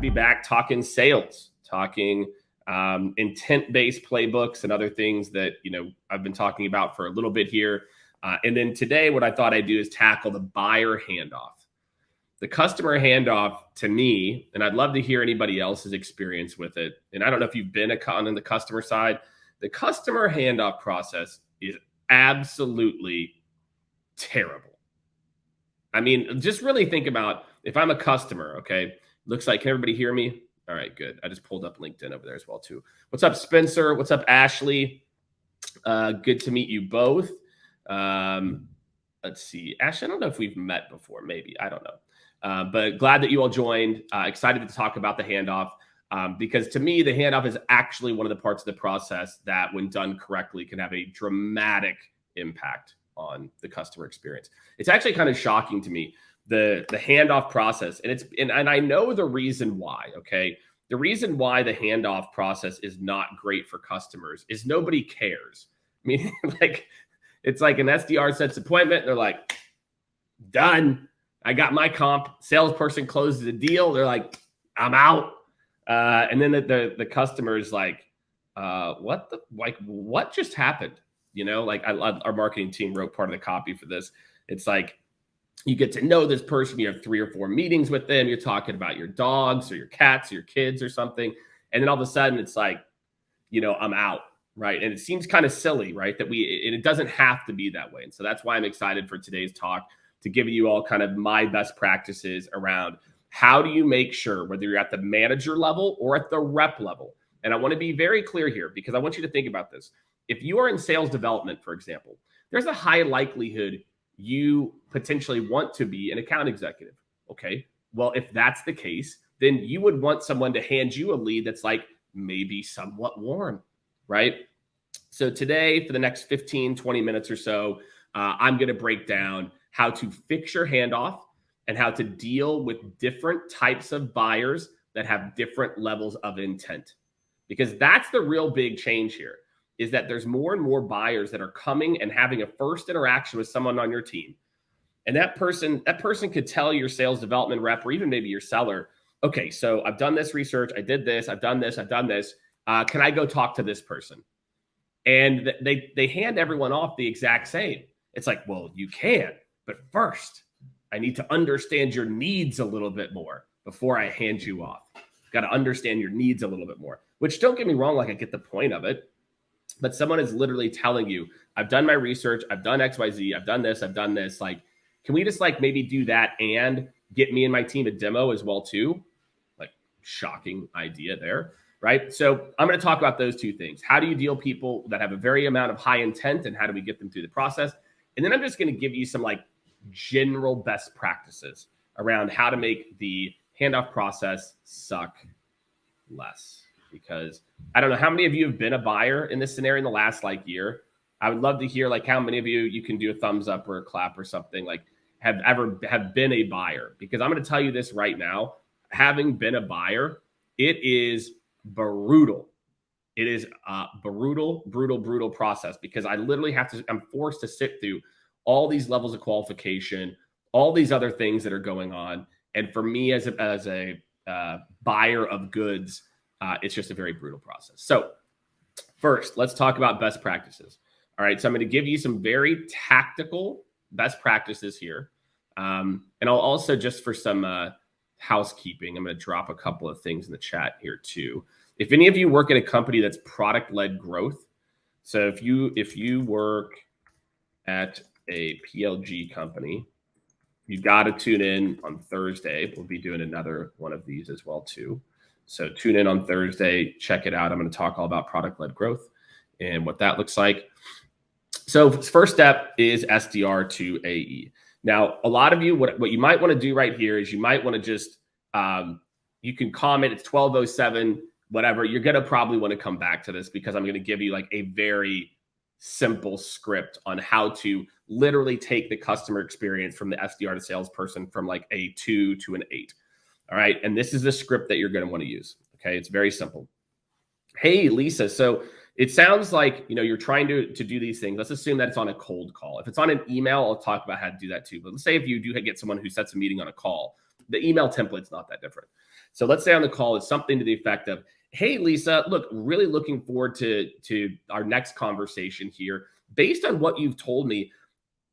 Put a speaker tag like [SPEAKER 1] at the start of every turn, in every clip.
[SPEAKER 1] be back talking sales, talking intent-based playbooks and other things that, I've been talking about for a little bit here. And then today, what I thought I'd do is tackle the buyer handoff. The customer handoff, to me, and I'd love to hear anybody else's experience with it. And I don't know if you've been on the customer side. The customer handoff process is absolutely terrible. I mean, just really think about if I'm a customer, okay? Looks like, can everybody hear me? All right, good. I just pulled up LinkedIn over there as well, too. What's up, Spencer? What's up, Ashley? Good to meet you both. Let's see. Ashley, I don't know if we've met before. Maybe. I don't know. But glad that you all joined. Excited to talk about the handoff because to me, the handoff is actually one of the parts of the process that, when done correctly, can have a dramatic impact on the customer experience. It's actually kind of shocking to me, the handoff process. And I know the reason why, okay? The reason why the handoff process is not great for customers is nobody cares. I mean, it's like an SDR sets appointment. And they're like, done. I got my comp. Salesperson closes the deal. They're like, I'm out. And then the customer is like, what just happened? Our marketing team wrote part of the copy for this. It's like, you get to know this person. You have 3 or 4 meetings with them. You're talking about your dogs or your cats or your kids or something. And then all of a sudden it's like, I'm out. Right. And it seems kind of silly, right? And it doesn't have to be that way. And so that's why I'm excited for today's talk, to give you all kind of my best practices around how do you make sure, whether you're at the manager level or at the rep level. And I want to be very clear here because I want you to think about this. If you are in sales development, for example, there's a high likelihood you potentially want to be an account executive. Okay. Well, if that's the case, then you would want someone to hand you a lead that's like maybe somewhat warm, right? So today, for the next 15, 20 minutes or so, I'm going to break down how to fix your handoff and how to deal with different types of buyers that have different levels of intent. Because that's the real big change here, is that there's more and more buyers that are coming and having a first interaction with someone on your team. And that person could tell your sales development rep or even maybe your seller, okay, so I've done this research. I did this. I've done this. I've done this. Can I go talk to this person? And they hand everyone off the exact same. It's like, well, you can, but first I need to understand your needs a little bit more before I hand you off. Got to understand your needs a little bit more, which, don't get me wrong, like, I get the point of it, but someone is literally telling you, I've done my research. I've done XYZ. I've done this. I've done this. Like, can we just maybe do that and get me and my team a demo as well too? Like, shocking idea there. Right. So I'm going to talk about those 2 things. How do you deal with people that have a very amount of high intent, and how do we get them through the process? And then I'm just going to give you some general best practices around how to make the handoff process suck less. Because I don't know how many of you have been a buyer in this scenario in the last year. I would love to hear how many of you can do a thumbs up or a clap or something, have been a buyer. Because I'm going to tell you this right now, having been a buyer, it is brutal. It is a brutal process, because I literally I'm forced to sit through all these levels of qualification, all these other things that are going on. And for me as a buyer of goods, it's just a very brutal process. So first, let's talk about best practices. All right. So I'm going to give you some very tactical best practices here. And I'll also, just for some housekeeping, I'm going to drop a couple of things in the chat here too. If any of you work at a company that's product-led growth, so if you work at a PLG company, you got to tune in on Thursday. We'll be doing another one of these as well too. So tune in on Thursday, check it out. I'm going to talk all about product-led growth and what that looks like. So first step is SDR to AE. Now, a lot of you, what you might want to do right here is you might want to just, you can comment, it's 12:07, whatever. You're going to probably want to come back to this, because I'm going to give you a very simple script on how to literally take the customer experience from the SDR to salesperson from a 2 to an 8. All right. And this is the script that you're going to want to use. Okay. It's very simple. Hey, Lisa. So it sounds like, you're trying to do these things. Let's assume that it's on a cold call. If it's on an email, I'll talk about how to do that too. But let's say if you do get someone who sets a meeting on a call, the email template's not that different. So let's say on the call is something to the effect of, hey, Lisa, look, really looking forward to our next conversation here. Based on what you've told me,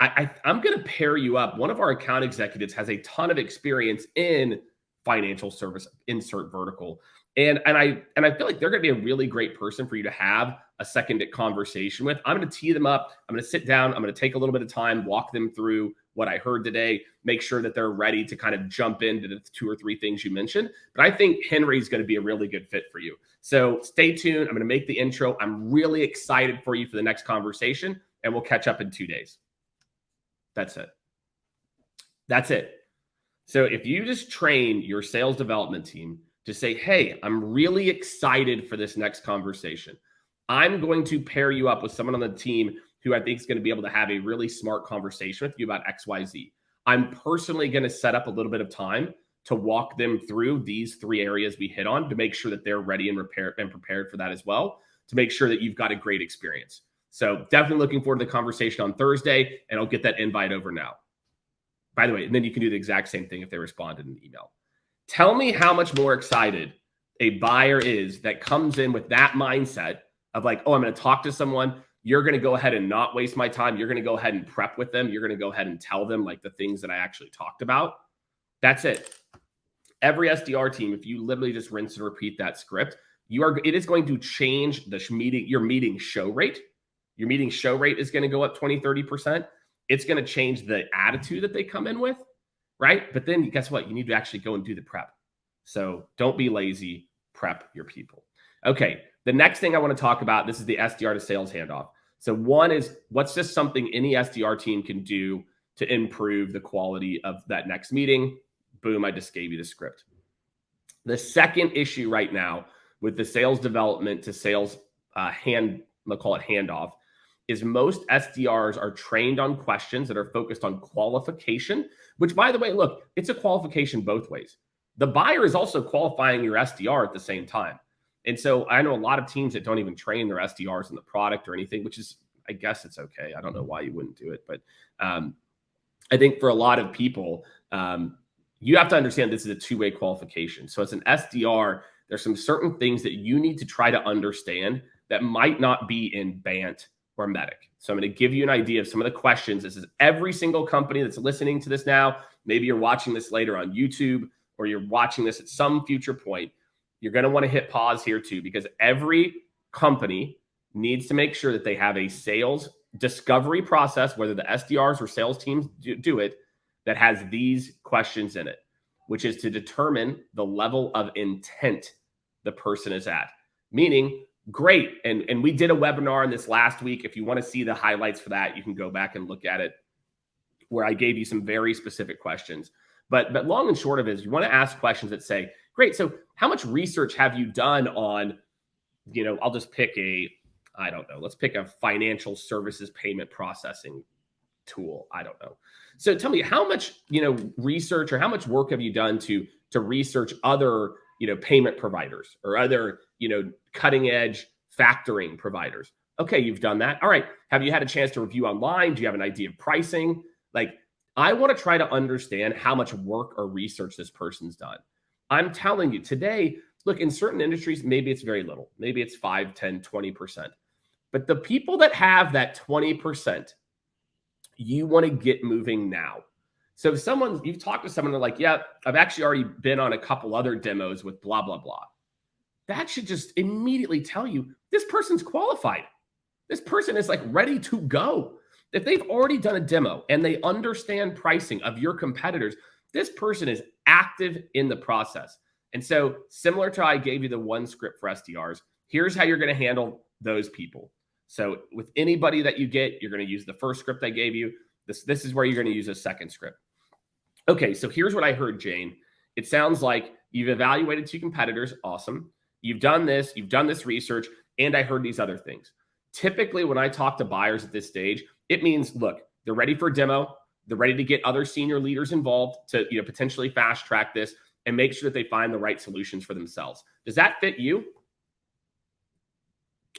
[SPEAKER 1] I'm going to pair you up. One of our account executives has a ton of experience in financial service, insert vertical. And I feel like they're going to be a really great person for you to have a second conversation with. I'm going to tee them up. I'm going to sit down. I'm going to take a little bit of time, walk them through what I heard today, make sure that they're ready to kind of jump into the 2 or 3 things you mentioned. But I think Henry's going to be a really good fit for you. So stay tuned. I'm going to make the intro. I'm really excited for you for the next conversation, and we'll catch up in 2 days. That's it. That's it. So if you just train your sales development team to say, hey, I'm really excited for this next conversation. I'm going to pair you up with someone on the team who I think is going to be able to have a really smart conversation with you about XYZ. I'm personally going to set up a little bit of time to walk them through these 3 areas we hit on to make sure that they're ready and prepared for that as well, to make sure that you've got a great experience. So definitely looking forward to the conversation on Thursday, and I'll get that invite over now. By the way, and then you can do the exact same thing if they responded in an email. Tell me how much more excited a buyer is that comes in with that mindset of like, oh, I'm going to talk to someone. You're going to go ahead and not waste my time. You're going to go ahead and prep with them. You're going to go ahead and tell them like the things that I actually talked about. That's it. Every SDR team, if you literally just rinse and repeat that script, it is going to change your meeting show rate. Your meeting show rate is going to go up 20, 30%. It's going to change the attitude that they come in with, right? But then guess what? You need to actually go and do the prep. So don't be lazy, prep your people. Okay, the next thing I want to talk about, this is the SDR to sales handoff. So one is, what's just something any SDR team can do to improve the quality of that next meeting? Boom, I just gave you the script. The second issue right now with the sales development to sales we'll call it handoff, is most SDRs are trained on questions that are focused on qualification, which, by the way, look, it's a qualification both ways. The buyer is also qualifying your SDR at the same time. And so I know a lot of teams that don't even train their SDRs in the product or anything, which is, I guess it's okay. I don't know why you wouldn't do it. But I think for a lot of people, you have to understand this is a 2-way qualification. So as an SDR, there's some certain things that you need to try to understand that might not be in BANT or Medic. So I'm going to give you an idea of some of the questions. This is every single company that's listening to this now. Maybe you're watching this later on YouTube, or you're watching this at some future point. You're going to want to hit pause here too, because every company needs to make sure that they have a sales discovery process, whether the SDRs or sales teams do it, that has these questions in it, which is to determine the level of intent the person is at. Meaning, great. And we did a webinar on this last week. If you want to see the highlights for that, you can go back and look at it, where I gave you some very specific questions. But long and short of it is, you want to ask questions that say, great, so how much research have you done on, I'll just pick let's pick a financial services payment processing tool. I don't know. So tell me, how much, research or how much work have you done to research other, payment providers or other, cutting edge factoring providers? Okay, you've done that. All right. Have you had a chance to review online? Do you have an idea of pricing? Like, I want to try to understand how much work or research this person's done. I'm telling you today, look, in certain industries, maybe it's very little. Maybe it's 5, 10, 20%. But the people that have that 20%, you want to get moving now. So if you've talked to someone, they're like, yeah, I've actually already been on a couple other demos with blah, blah, blah. That should just immediately tell you this person's qualified. This person is like ready to go. If they've already done a demo and they understand pricing of your competitors, this person is active in the process. And so similar to how I gave you the one script for SDRs, here's how you're going to handle those people. So with anybody that you get, you're going to use the first script I gave you. This is where you're going to use a second script. Okay, so here's what I heard, Jane. It sounds like you've evaluated 2 competitors. Awesome. You've done this research, and I heard these other things. Typically, when I talk to buyers at this stage, it means, look, they're ready for a demo. They're ready to get other senior leaders involved to potentially fast track this and make sure that they find the right solutions for themselves. Does that fit you?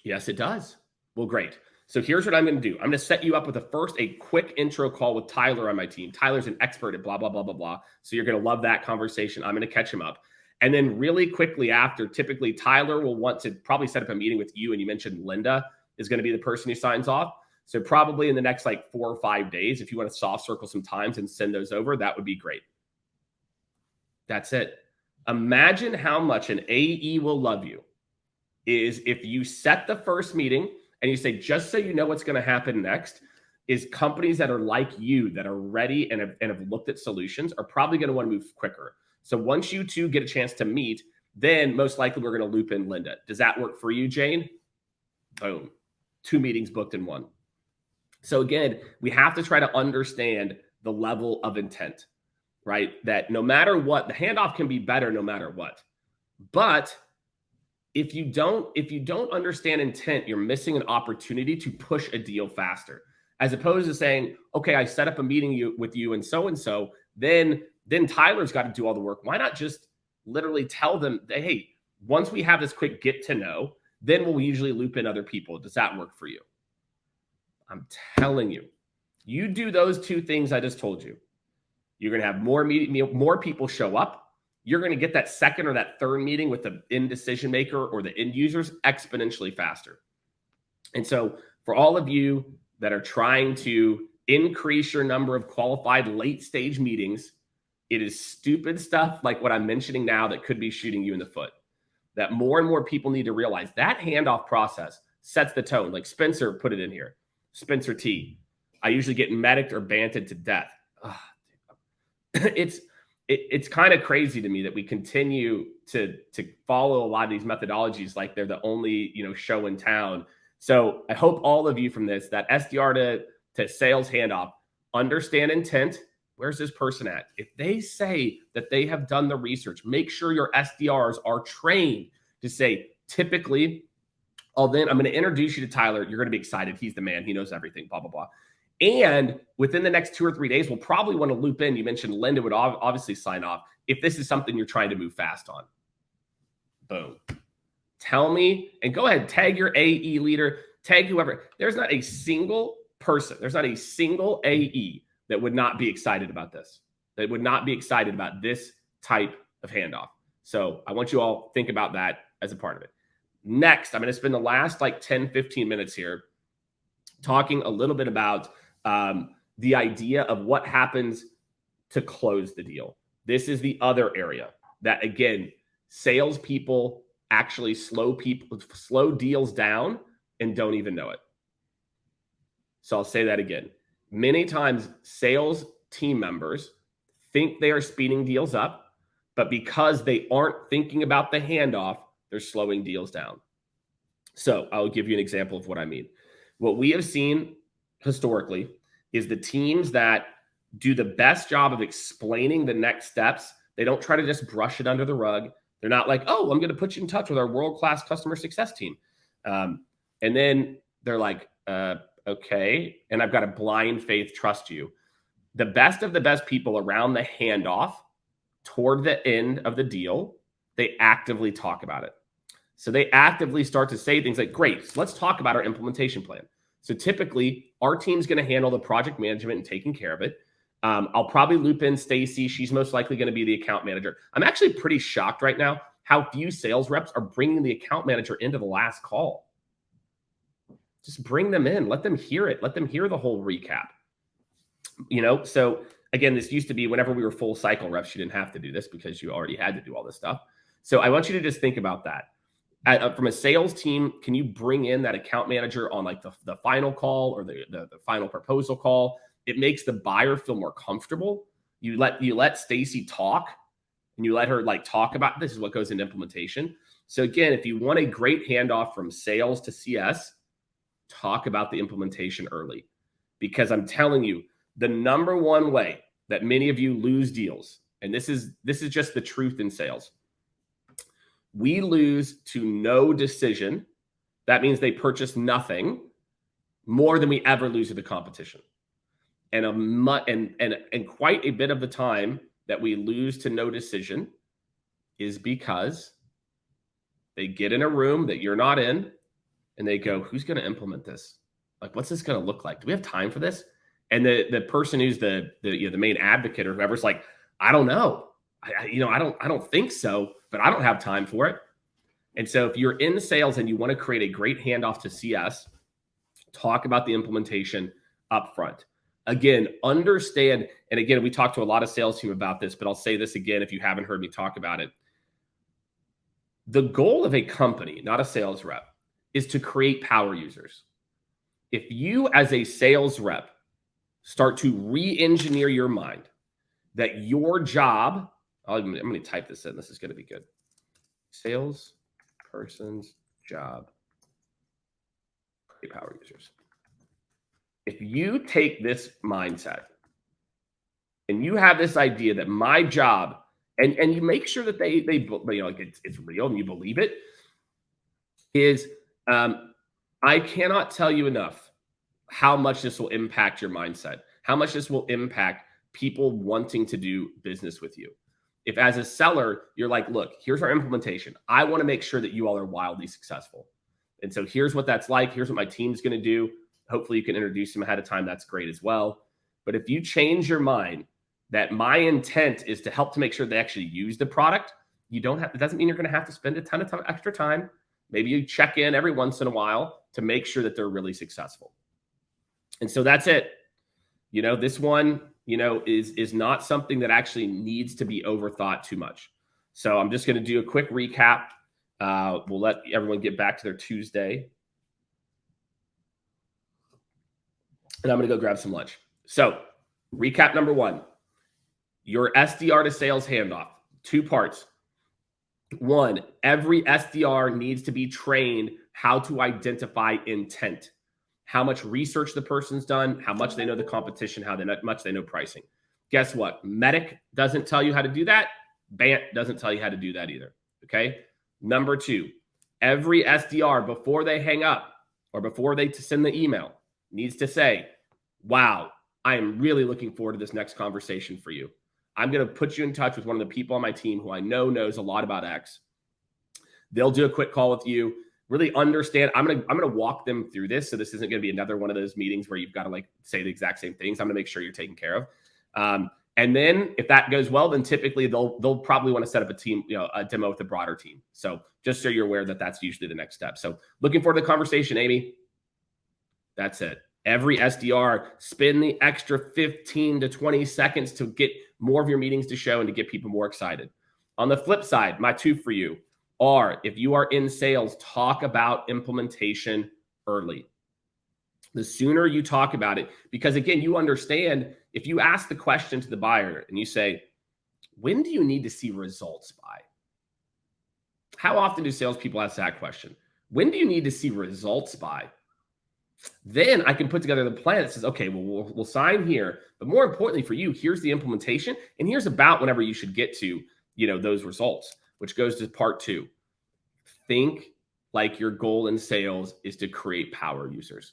[SPEAKER 1] Yes, it does. Well, great. So here's what I'm going to do. I'm going to set you up with a quick intro call with Tyler on my team. Tyler's an expert at blah, blah, blah, blah, blah. So you're going to love that conversation. I'm going to catch him up. And then really quickly after, typically Tyler will want to probably set up a meeting with you. And you mentioned Linda is going to be the person who signs off. So probably in the next like 4 or 5 days, if you want to soft circle some times and send those over, that would be great. That's it. Imagine how much an AE will love you is if you set the first meeting and you say, just so you know what's going to happen next, is companies that are like you, that are ready and have looked at solutions, are probably going to want to move quicker. So once you two get a chance to meet, then most likely we're going to loop in Linda. Does that work for you, Jane? Boom. 2 meetings booked in 1. So again, we have to try to understand the level of intent, right? That no matter what, the handoff can be better no matter what. But if you don't understand intent, you're missing an opportunity to push a deal faster, as opposed to saying, okay, I set up a meeting with you and so, then Tyler's got to do all the work. Why not just literally tell them, hey, once we have this quick get to know, then we'll usually loop in other people. Does that work for you? I'm telling you, you do those 2 things I just told you. You're going to have more people show up. You're going to get that second or that third meeting with the end decision maker or the end users exponentially faster. And so for all of you that are trying to increase your number of qualified late stage meetings, it is stupid stuff like what I'm mentioning now that could be shooting you in the foot. That more and more people need to realize that handoff process sets the tone. Like Spencer put it in here. Spencer T. I usually get medicked or banted to death. It's kind of crazy to me that we continue to follow a lot of these methodologies like they're the only show in town. So I hope all of you from this, that SDR to sales handoff, understand intent. Where's this person at? If they say that they have done the research, make sure your SDRs are trained to say, typically, then I'm going to introduce you to Tyler. You're going to be excited. He's the man. He knows everything, blah, blah, blah. And within the next 2 or 3 days, we'll probably want to loop in. You mentioned Linda would obviously sign off if this is something you're trying to move fast on. Boom. Tell me, and go ahead, tag your AE leader, tag whoever. There's not a single person, there's not a single AE that would not be excited about this, that would not be excited about this type of handoff. So I want you all to think about that as a part of it. Next, I'm going to spend the last like 10, 15 minutes here talking a little bit about the idea of what happens to close the deal. This is the other area that, again, salespeople actually slow deals down and don't even know it. So I'll say that again. Many times sales team members think they are speeding deals up, but because they aren't thinking about the handoff, they're slowing deals down. So I'll give you an example of what I mean. What we have seen historically is the teams that do the best job of explaining the next steps. They don't try to just brush it under the rug. They're not like, oh, I'm going to put you in touch with our world-class customer success team. And then they're like, okay. And I've got a blind faith, trust you. The best of the best people around the handoff toward the end of the deal, they actively talk about it. So they actively start to say things like, great, so let's talk about our implementation plan. So typically our team's going to handle the project management and taking care of it. I'll probably loop in Stacy. She's most likely going to be the account manager. I'm actually pretty shocked right now how few sales reps are bringing the account manager into the last call. Just bring them in, let them hear it. Let them hear the whole recap. So again, this used to be whenever we were full cycle reps, you didn't have to do this because you already had to do all this stuff. So I want you to just think about that. From a sales team, can you bring in that account manager on like the final call or the final proposal call? It makes the buyer feel more comfortable. You let Stacy talk and you let her like talk about this is what goes into implementation. So again, if you want a great handoff from sales to CS, talk about the implementation early, because I'm telling you, the number one way that many of you lose deals, and this is just the truth in sales. We lose to no decision. That means they purchase nothing more than we ever lose to the competition. And quite a bit of the time that we lose to no decision is because they get in a room that you're not in and they go, who's going to implement this? Like, what's this going to look like? Do we have time for this? And the person who's the main advocate or whoever's like, I don't know. I don't think so, but I don't have time for it. And so if you're in sales and you want to create a great handoff to CS, talk about the implementation up front. Again, understand, and again, we talked to a lot of sales team about this, but I'll say this again if you haven't heard me talk about it. The goal of a company, not a sales rep, is to create power users. If you as a sales rep start to re-engineer your mind that your job, I'm going to type this in. This is going to be good. Sales person's job, create power users. If you take this mindset and you have this idea that my job, and you make sure that they like it's real and you believe it, is I cannot tell you enough how much this will impact your mindset, how much this will impact people wanting to do business with you. If as a seller, you're like, look, here's our implementation. I want to make sure that you all are wildly successful. And so here's what that's like. Here's what my team's going to do. Hopefully you can introduce them ahead of time. That's great as well. But if you change your mind that my intent is to help to make sure they actually use the product, it doesn't mean you're going to have to spend a ton of extra time. Maybe you check in every once in a while to make sure that they're really successful. And so that's it. This one, is not something that actually needs to be overthought too much. So I'm just going to do a quick recap. We'll let everyone get back to their Tuesday. And I'm going to go grab some lunch. So recap number 1, your SDR to sales handoff, 2 parts. 1, every SDR needs to be trained how to identify intent, how much research the person's done, how much they know the competition, how much they know pricing. Guess what? Medic doesn't tell you how to do that. BANT doesn't tell you how to do that either. Okay. Number 2, every SDR before they hang up or before they send the email needs to say, wow, I am really looking forward to this next conversation for you. I'm going to put you in touch with one of the people on my team who I know knows a lot about X. They'll do a quick call with you, really understand. I'm going to walk them through this. So this isn't going to be another one of those meetings where you've got to say the exact same things. I'm going to make sure you're taken care of. And then if that goes well, then typically they'll probably want to set up a demo with a broader team. So just so you're aware that that's usually the next step. So looking forward to the conversation, Amy. That's it. Every SDR, spend the extra 15 to 20 seconds to get more of your meetings to show and to get people more excited. On the flip side, my 2 for you are, if you are in sales, talk about implementation early. The sooner you talk about it, because again, you understand, if you ask the question to the buyer and you say, when do you need to see results by? How often do salespeople ask that question? When do you need to see results by? Then I can put together the plan that says, okay, well, we'll sign here. But more importantly for you, here's the implementation. And here's about whenever you should get to, those results, which goes to part 2. Think like your goal in sales is to create power users.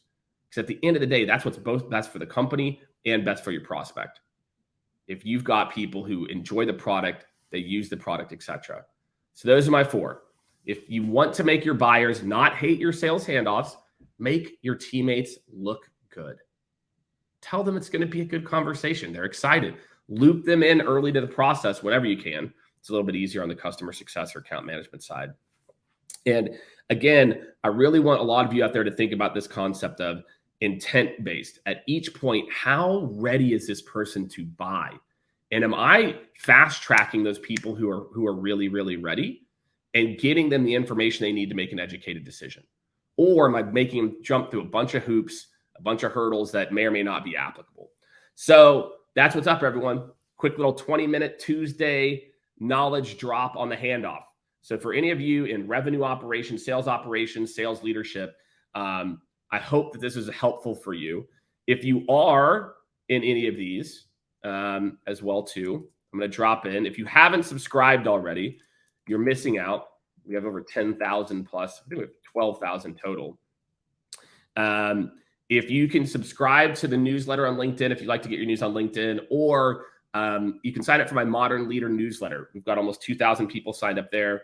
[SPEAKER 1] Because at the end of the day, that's what's both best for the company and best for your prospect. If you've got people who enjoy the product, they use the product, etc. So those are my 4. If you want to make your buyers not hate your sales handoffs, make your teammates look good. Tell them it's going to be a good conversation. They're excited. Loop them in early to the process whenever you can. It's a little bit easier on the customer success or account management side. And again, I really want a lot of you out there to think about this concept of intent-based. At each point, how ready is this person to buy? And am I fast-tracking those people who are really, really ready and getting them the information they need to make an educated decision? Or am I making them jump through a bunch of hoops, a bunch of hurdles that may or may not be applicable? So that's what's up, everyone. Quick little 20-minute Tuesday knowledge drop on the handoff. So for any of you in revenue operations, sales leadership, I hope that this is helpful for you. If you are in any of these as well too, I'm going to drop in. If you haven't subscribed already, you're missing out. We have over 10,000 plus. I think we have 12,000 total. If you can subscribe to the newsletter on LinkedIn, if you'd like to get your news on LinkedIn, or you can sign up for my Modern Leader newsletter. We've got almost 2,000 people signed up there,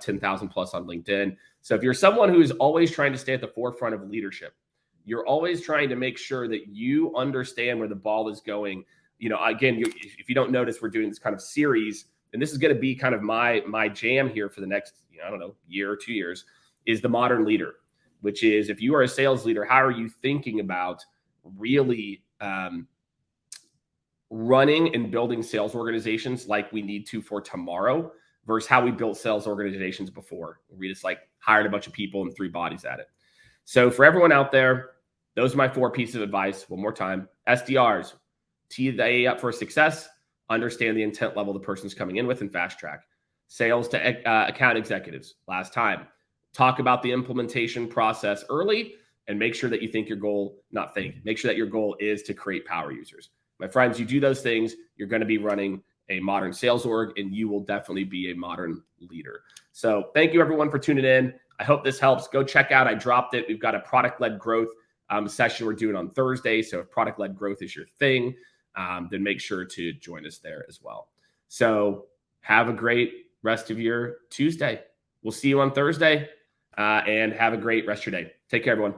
[SPEAKER 1] 10,000 plus on LinkedIn. So if you're someone who is always trying to stay at the forefront of leadership, you're always trying to make sure that you understand where the ball is going. You know, again, if you don't notice, we're doing this kind of series, and this is going to be kind of my jam here for the next, I don't know, year or 2 years, is the modern leader, which is, if you are a sales leader, how are you thinking about really running and building sales organizations like we need to for tomorrow versus how we built sales organizations before. We just like hired a bunch of people and 3 bodies at it. So for everyone out there, those are my 4 pieces of advice. One more time. SDRs, tee the A up for success, understand the intent level the person's coming in with, and fast track. Sales to account executives, last time. Talk about the implementation process early and make sure that you think your goal, make sure that your goal is to create power users. My friends, you do those things, you're going to be running a modern sales org, and you will definitely be a modern leader. So thank you, everyone, for tuning in. I hope this helps. Go check out, I dropped it. We've got a product-led growth session we're doing on Thursday. So if product-led growth is your thing, then make sure to join us there as well. So have a great rest of your Tuesday. We'll see you on Thursday, and have a great rest of your day. Take care, everyone.